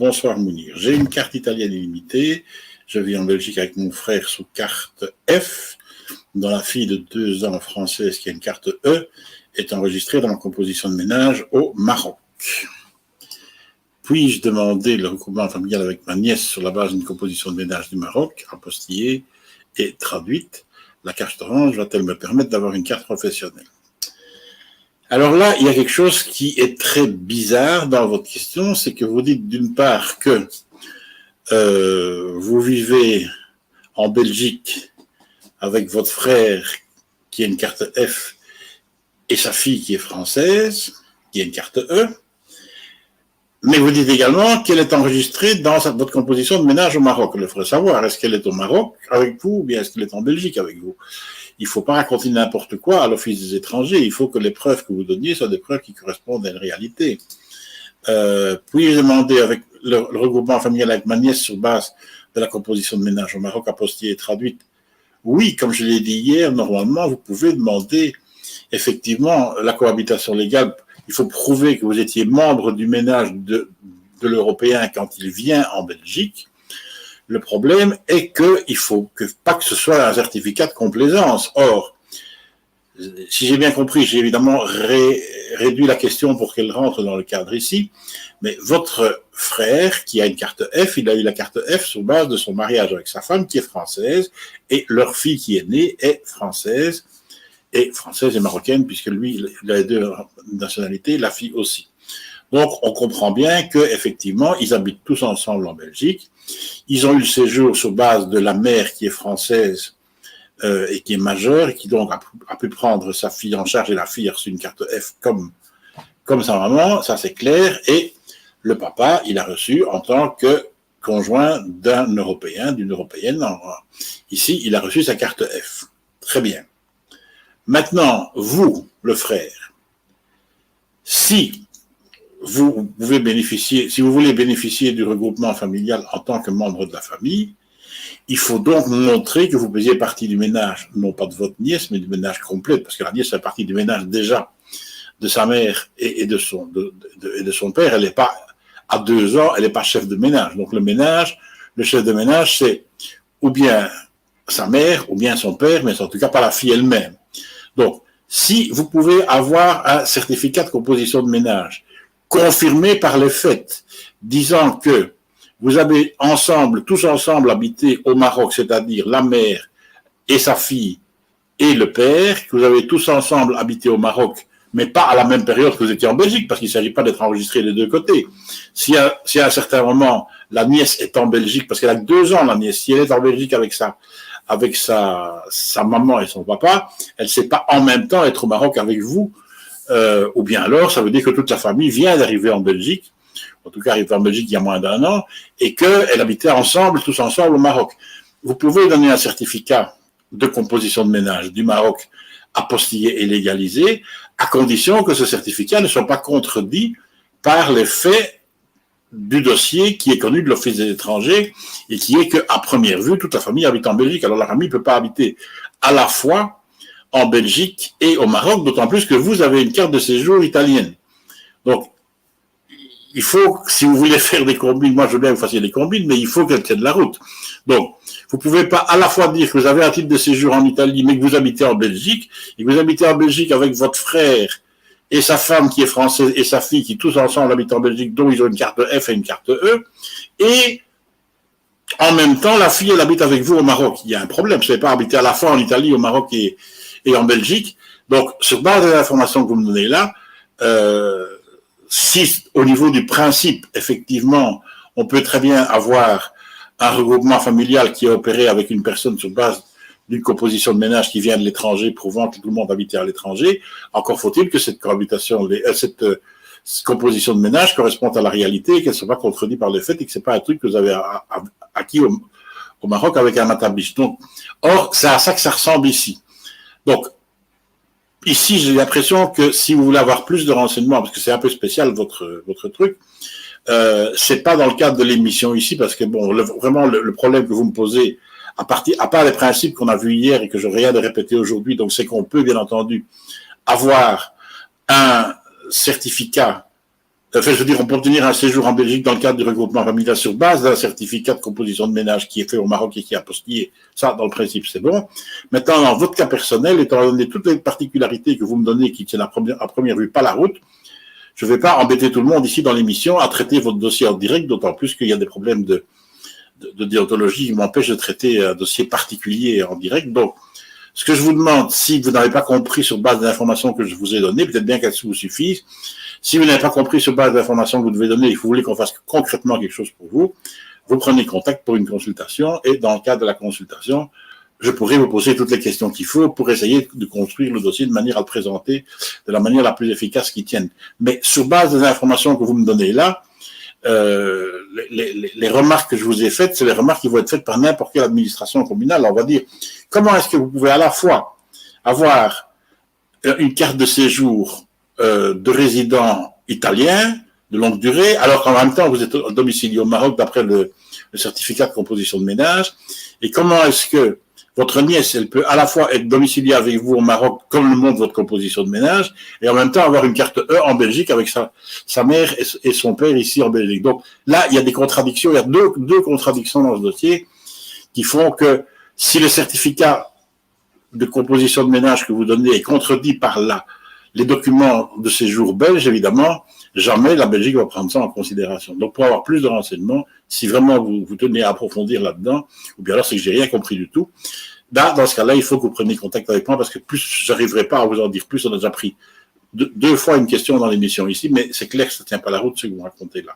Bonsoir Mounir. J'ai une carte italienne illimitée. Je vis en Belgique avec mon frère sous carte F, dont la fille de 2 ans française qui a une carte E est enregistrée dans ma composition de ménage au Maroc. Puis-je demander le regroupement familial avec ma nièce sur la base d'une composition de ménage du Maroc, apostillée et traduite? La carte orange va-t-elle me permettre d'avoir une carte professionnelle? Alors là, il y a quelque chose qui est très bizarre dans votre question, c'est que vous dites d'une part que vous vivez en Belgique avec votre frère qui a une carte F et sa fille qui est française, qui a une carte E, mais vous dites également qu'elle est enregistrée dans votre composition de ménage au Maroc. Il faudrait savoir, est-ce qu'elle est au Maroc avec vous ou bien est-ce qu'elle est en Belgique avec vous? Il ne faut pas raconter n'importe quoi à l'Office des étrangers. Il faut que les preuves que vous donniez soient des preuves qui correspondent à une réalité. Puis-je demander avec le regroupement familial avec ma nièce sur base de la composition de ménage au Maroc apostillée et traduite? Oui, comme je l'ai dit hier, normalement, vous pouvez demander effectivement la cohabitation légale. Il faut prouver que vous étiez membre du ménage de l'Européen quand il vient en Belgique. Le problème est qu'il faut pas que ce soit un certificat de complaisance. Or, si j'ai bien compris, j'ai évidemment réduit la question pour qu'elle rentre dans le cadre ici, mais votre frère, qui a une carte F, il a eu la carte F sur base de son mariage avec sa femme qui est française, et leur fille qui est née est française et marocaine, puisque lui, il a les 2 nationalités, la fille aussi. Donc, on comprend bien qu'effectivement, ils habitent tous ensemble en Belgique. Ils ont eu le séjour sur base de la mère qui est française et qui est majeure, et qui donc a pu prendre sa fille en charge, et la fille a reçu une carte F comme sa maman, ça c'est clair, et le papa, il a reçu en tant que conjoint d'un Européen, d'une Européenne. Ici, il a reçu sa carte F. Très bien. Maintenant, vous, le frère, si vous voulez bénéficier du regroupement familial en tant que membre de la famille, il faut donc montrer que vous faisiez partie du ménage, non pas de votre nièce, mais du ménage complet, parce que la nièce fait partie du ménage déjà de sa mère et de son père. Elle n'est pas, à 2 ans, elle n'est pas chef de ménage. Donc le chef de ménage, c'est ou bien sa mère, ou bien son père, mais c'est en tout cas pas la fille elle-même. Donc, si vous pouvez avoir un certificat de composition de ménage confirmé par les faits, disant que vous avez tous ensemble habité au Maroc, c'est-à-dire la mère et sa fille et le père, que vous avez tous ensemble habité au Maroc, mais pas à la même période que vous étiez en Belgique, parce qu'il ne s'agit pas d'être enregistré des 2 côtés. Si à un certain moment, la nièce est en Belgique, parce qu'elle a 2 ans, la nièce, si elle est en Belgique avec sa maman et son papa, elle ne sait pas en même temps être au Maroc avec vous, ou bien alors, ça veut dire que toute la famille vient d'arriver en Belgique, en tout cas arrivée en Belgique il y a moins d'1 an, et qu'elle habitait tous ensemble au Maroc. Vous pouvez donner un certificat de composition de ménage du Maroc apostillé et légalisé, à condition que ce certificat ne soit pas contredit par les faits du dossier qui est connu de l'Office des étrangers et qui est qu'à première vue, toute la famille habite en Belgique. Alors la famille ne peut pas habiter à la fois en Belgique et au Maroc, d'autant plus que vous avez une carte de séjour italienne. Donc, il faut, si vous voulez faire des combines, moi je veux bien que vous fassiez des combines, mais il faut qu'elles tiennent la route. Donc, vous ne pouvez pas à la fois dire que vous avez un titre de séjour en Italie, mais que vous habitez en Belgique, et que vous habitez en Belgique avec votre frère et sa femme qui est française et sa fille qui tous ensemble habitent en Belgique, dont ils ont une carte F et une carte E, et en même temps, la fille, elle habite avec vous au Maroc. Il y a un problème, vous ne savez pas habiter à la fois en Italie, au Maroc et en Belgique. Donc, sur base de l'information que vous me donnez là, si au niveau du principe, effectivement, on peut très bien avoir un regroupement familial qui est opéré avec une personne sur base d'une composition de ménage qui vient de l'étranger, prouvant que tout le monde habitait à l'étranger, encore faut-il que cette composition de ménage corresponde à la réalité et qu'elle ne soit pas contredite par les faits et que ce n'est pas un truc que vous avez acquis au Maroc avec un matabiche. Donc, or, c'est à ça que ça ressemble ici. Donc, ici, j'ai l'impression que si vous voulez avoir plus de renseignements, parce que c'est un peu spécial votre truc, c'est pas dans le cadre de l'émission ici, parce que bon, vraiment le problème que vous me posez, à part les principes qu'on a vus hier et que je rien de répéter aujourd'hui, donc c'est qu'on peut bien entendu avoir un certificat Enfin, je veux dire, on peut obtenir un séjour en Belgique dans le cadre du regroupement familial sur base d'un certificat de composition de ménage qui est fait au Maroc et qui est apostillé. Ça, dans le principe, c'est bon. Maintenant, dans votre cas personnel, étant donné toutes les particularités que vous me donnez qui tiennent à première vue pas la route, je ne vais pas embêter tout le monde ici dans l'émission à traiter votre dossier en direct, d'autant plus qu'il y a des problèmes de déontologie qui m'empêchent de traiter un dossier particulier en direct. Donc, ce que je vous demande, si vous n'avez pas compris sur base des informations que je vous ai données, peut-être bien qu'elles vous suffisent. Si vous n'avez pas compris sur base des informations que vous devez donner et que vous voulez qu'on fasse concrètement quelque chose pour vous, vous prenez contact pour une consultation et dans le cadre de la consultation, je pourrai vous poser toutes les questions qu'il faut pour essayer de construire le dossier de manière à le présenter de la manière la plus efficace qui tienne. Mais sur base des informations que vous me donnez là, les remarques que je vous ai faites, c'est les remarques qui vont être faites par n'importe quelle administration communale. On va dire, comment est-ce que vous pouvez à la fois avoir une carte de séjour de résident italien de longue durée, alors qu'en même temps vous êtes domicilié au Maroc d'après le certificat de composition de ménage, et comment est-ce que votre nièce, elle peut à la fois être domiciliée avec vous au Maroc, comme le montre votre composition de ménage, et en même temps avoir une carte E en Belgique avec sa mère et son père ici en Belgique. Donc là, il y a des contradictions, il y a deux contradictions dans ce dossier qui font que si le certificat de composition de ménage que vous donnez est contredit par là, les documents de séjour belges, évidemment, jamais la Belgique va prendre ça en considération. Donc, pour avoir plus de renseignements, si vraiment vous tenez à approfondir là-dedans, ou bien alors c'est que j'ai rien compris du tout, dans ce cas-là, il faut que vous preniez contact avec moi parce que plus j'arriverai pas à vous en dire plus, on a déjà pris deux fois une question dans l'émission ici, mais c'est clair que ça tient pas la route ce que vous racontez là.